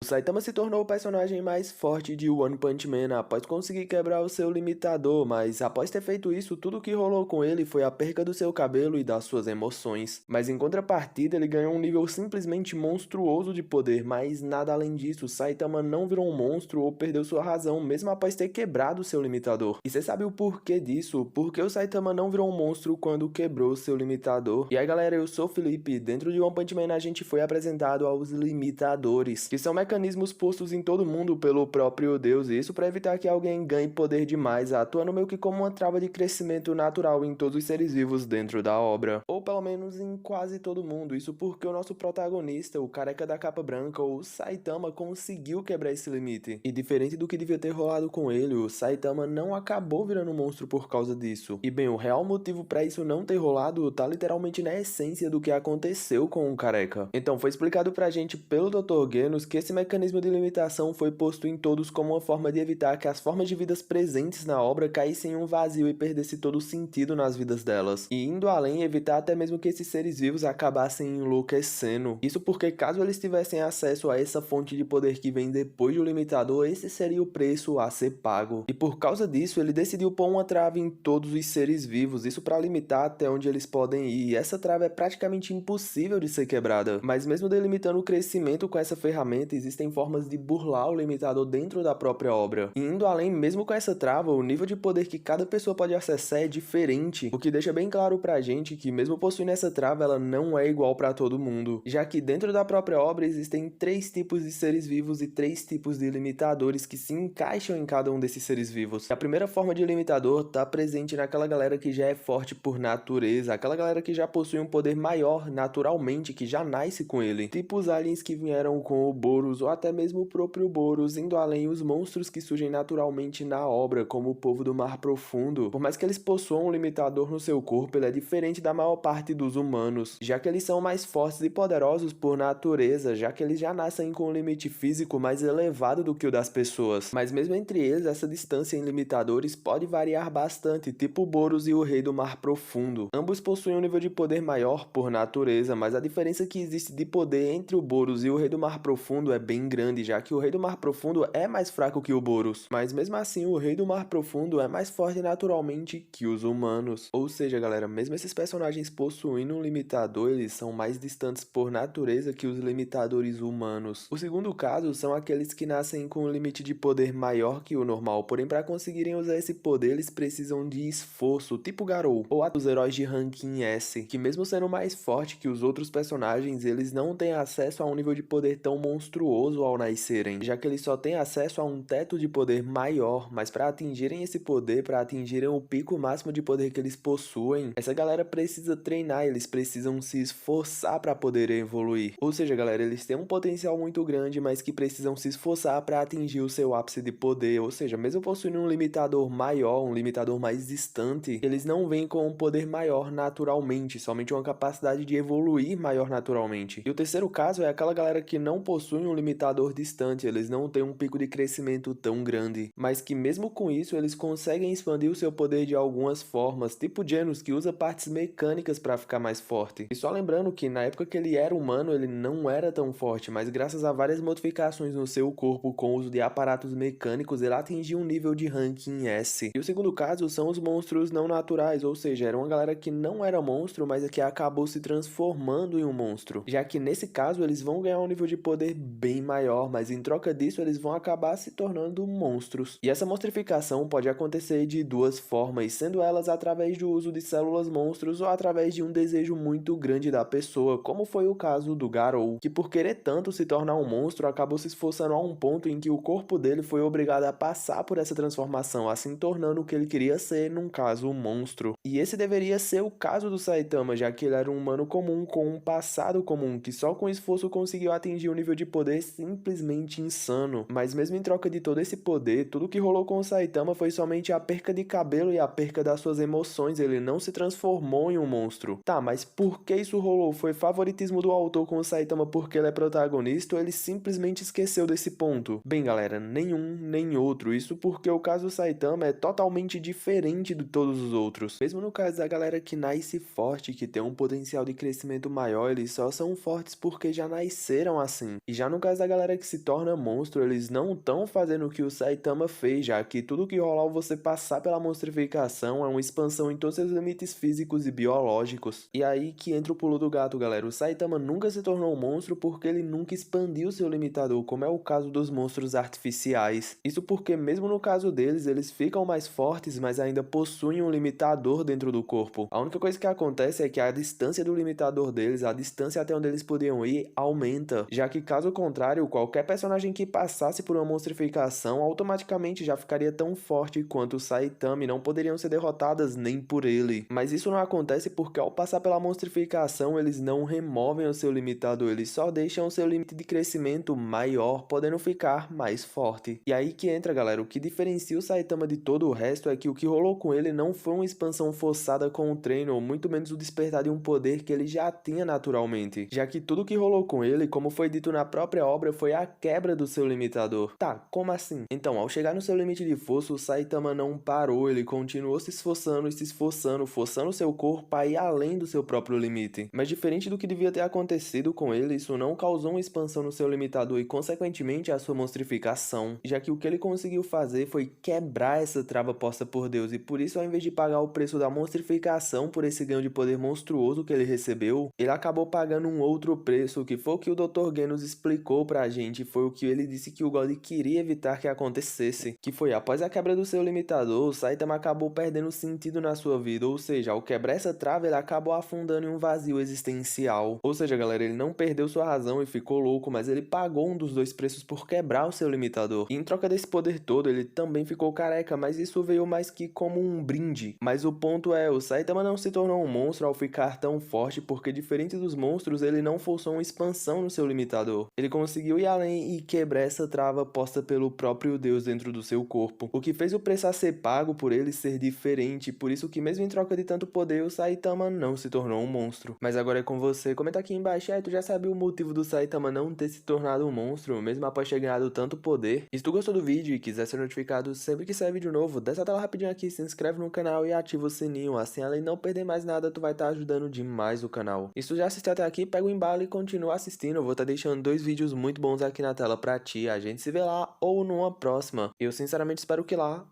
Saitama se tornou o personagem mais forte de One Punch Man após conseguir quebrar o seu limitador, mas após ter feito isso, tudo que rolou com ele foi a perca do seu cabelo e das suas emoções. Mas em contrapartida, ele ganhou um nível simplesmente monstruoso de poder, mas nada além disso, Saitama não virou um monstro ou perdeu sua razão, mesmo após ter quebrado seu limitador. E você sabe o porquê disso? Porque o Saitama não virou um monstro quando quebrou seu limitador. E aí galera, eu sou o Felipe, dentro de One Punch Man a gente foi apresentado aos limitadores, que são mecanismos postos em todo mundo pelo próprio Deus, e isso para evitar que alguém ganhe poder demais, atuando meio que como uma trava de crescimento natural em todos os seres vivos dentro da obra, ou pelo menos em quase todo mundo. Isso porque o nosso protagonista, o careca da capa branca, ou Saitama, conseguiu quebrar esse limite. E diferente do que devia ter rolado com ele, o Saitama não acabou virando um monstro por causa disso. E bem, o real motivo para isso não ter rolado tá literalmente na essência do que aconteceu com o careca. Então foi explicado pra gente pelo Dr. Genos que esse mecanismo de limitação foi posto em todos como uma forma de evitar que as formas de vidas presentes na obra caíssem em um vazio e perdesse todo o sentido nas vidas delas. E indo além, evitar até mesmo que esses seres vivos acabassem enlouquecendo. Isso porque caso eles tivessem acesso a essa fonte de poder que vem depois do limitador, esse seria o preço a ser pago. E por causa disso, ele decidiu pôr uma trava em todos os seres vivos, isso para limitar até onde eles podem ir. E essa trava é praticamente impossível de ser quebrada. Mas mesmo delimitando o crescimento com essa ferramenta, existem formas de burlar o limitador dentro da própria obra. E indo além, mesmo com essa trava, o nível de poder que cada pessoa pode acessar é diferente, o que deixa bem claro pra gente que mesmo possuindo essa trava, ela não é igual pra todo mundo, já que dentro da própria obra existem 3 tipos de seres vivos e 3 tipos de limitadores que se encaixam em cada um desses seres vivos. E a primeira forma de limitador tá presente naquela galera que já é forte por natureza, aquela galera que já possui um poder maior naturalmente, que já nasce com ele, tipo os aliens que vieram com o Boros, ou até mesmo o próprio Boros, indo além os monstros que surgem naturalmente na obra, como o povo do Mar Profundo. Por mais que eles possuam um limitador no seu corpo, ele é diferente da maior parte dos humanos, já que eles são mais fortes e poderosos por natureza, já que eles já nascem com um limite físico mais elevado do que o das pessoas. Mas mesmo entre eles, essa distância em limitadores pode variar bastante, tipo o Boros e o Rei do Mar Profundo. Ambos possuem um nível de poder maior por natureza, mas a diferença que existe de poder entre o Boros e o Rei do Mar Profundo é bem grande, já que o Rei do Mar Profundo é mais fraco que o Boros. Mas mesmo assim, o Rei do Mar Profundo é mais forte naturalmente que os humanos. Ou seja, galera, mesmo esses personagens possuindo um limitador, eles são mais distantes por natureza que os limitadores humanos. O segundo caso são aqueles que nascem com um limite de poder maior que o normal, porém para conseguirem usar esse poder, eles precisam de esforço, tipo Garou, ou os heróis de ranking S, que mesmo sendo mais forte que os outros personagens, eles não têm acesso a um nível de poder tão monstruoso ao nascerem, já que eles só têm acesso a um teto de poder maior, mas para atingirem esse poder, para atingirem o pico máximo de poder que eles possuem, essa galera precisa treinar, eles precisam se esforçar para poder evoluir. Ou seja, galera, eles têm um potencial muito grande, mas que precisam se esforçar para atingir o seu ápice de poder. Ou seja, mesmo possuindo um limitador maior, um limitador mais distante, eles não vêm com um poder maior naturalmente, somente uma capacidade de evoluir maior naturalmente. E o terceiro caso é aquela galera que não possui um limitador distante, eles não têm um pico de crescimento tão grande, mas que mesmo com isso eles conseguem expandir o seu poder de algumas formas, tipo Genos, que usa partes mecânicas para ficar mais forte. E só lembrando que na época que ele era humano, ele não era tão forte, mas graças a várias modificações no seu corpo com o uso de aparatos mecânicos, ele atingiu um nível de ranking S. E o segundo caso são os monstros não naturais, ou seja, era uma galera que não era monstro, mas é que acabou se transformando em um monstro, já que nesse caso eles vão ganhar um nível de poder bem maior, mas em troca disso eles vão acabar se tornando monstros. E essa monstrificação pode acontecer de duas formas, sendo elas através do uso de células monstros ou através de um desejo muito grande da pessoa, como foi o caso do Garou, que por querer tanto se tornar um monstro, acabou se esforçando a um ponto em que o corpo dele foi obrigado a passar por essa transformação, assim tornando o que ele queria ser, num caso, um monstro. E esse deveria ser o caso do Saitama, já que ele era um humano comum com um passado comum, que só com esforço conseguiu atingir um nível de poder simplesmente insano. Mas mesmo em troca de todo esse poder, tudo que rolou com o Saitama foi somente a perca de cabelo e a perca das suas emoções, ele não se transformou em um monstro. Tá, mas por que isso rolou? Foi favoritismo do autor com o Saitama porque ele é protagonista ou ele simplesmente esqueceu desse ponto? Bem galera, nenhum nem outro, isso porque o caso do Saitama é totalmente diferente de todos os outros. Mesmo no caso da galera que nasce forte, que tem um potencial de crescimento maior, eles só são fortes porque já nasceram assim. E já no caso mas a galera que se torna monstro, eles não estão fazendo o que o Saitama fez, já que tudo que rola ao você passar pela monstrificação é uma expansão em todos seus limites físicos e biológicos. E aí que entra o pulo do gato, galera. O Saitama nunca se tornou um monstro porque ele nunca expandiu seu limitador, como é o caso dos monstros artificiais. Isso porque mesmo no caso deles, eles ficam mais fortes, mas ainda possuem um limitador dentro do corpo. A única coisa que acontece é que a distância do limitador deles, a distância até onde eles podiam ir, aumenta, já que caso contrário, qualquer personagem que passasse por uma monstrificação automaticamente já ficaria tão forte quanto o Saitama e não poderiam ser derrotadas nem por ele. Mas isso não acontece porque ao passar pela monstrificação, eles não removem o seu limitador, eles só deixam o seu limite de crescimento maior, podendo ficar mais forte. E aí que entra, galera, o que diferencia o Saitama de todo o resto é que o que rolou com ele não foi uma expansão forçada com o treino, ou muito menos o despertar de um poder que ele já tinha naturalmente, já que tudo que rolou com ele, como foi dito na própria obra, foi a quebra do seu limitador. Tá, como assim? Então, ao chegar no seu limite de força, o Saitama não parou, ele continuou se esforçando e se esforçando, forçando seu corpo a ir além do seu próprio limite. Mas diferente do que devia ter acontecido com ele, isso não causou uma expansão no seu limitador e consequentemente a sua monstrificação, já que o que ele conseguiu fazer foi quebrar essa trava posta por Deus, e por isso ao invés de pagar o preço da monstrificação por esse ganho de poder monstruoso que ele recebeu, ele acabou pagando um outro preço, que foi o que o Dr. Genos explicou pra gente, foi o que ele disse que o God queria evitar que acontecesse, que foi após a quebra do seu limitador, o Saitama acabou perdendo sentido na sua vida, ou seja, ao quebrar essa trava ele acabou afundando em um vazio existencial. Ou seja, galera, ele não perdeu sua razão e ficou louco, mas ele pagou um dos dois preços por quebrar o seu limitador. E em troca desse poder todo, ele também ficou careca, mas isso veio mais que como um brinde. Mas o ponto é, o Saitama não se tornou um monstro ao ficar tão forte, porque diferente dos monstros, ele não forçou uma expansão no seu limitador. Ele conseguiu ir além e quebrar essa trava posta pelo próprio Deus dentro do seu corpo, o que fez o preço a ser pago por ele ser diferente, por isso que mesmo em troca de tanto poder, o Saitama não se tornou um monstro. Mas agora é com você, comenta aqui embaixo, tu já sabia o motivo do Saitama não ter se tornado um monstro, mesmo após ter ganhado tanto poder? E se tu gostou do vídeo e quiser ser notificado sempre que sair vídeo novo, desce a tela rapidinho aqui, se inscreve no canal e ativa o sininho, assim além de não perder mais nada, tu vai estar ajudando demais o canal. E se tu já assistiu até aqui, pega o embalo e continua assistindo, eu vou estar deixando 2 vídeos muito bons aqui na tela pra ti, a gente se vê lá ou numa próxima. Eu sinceramente espero que lá.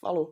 Falou!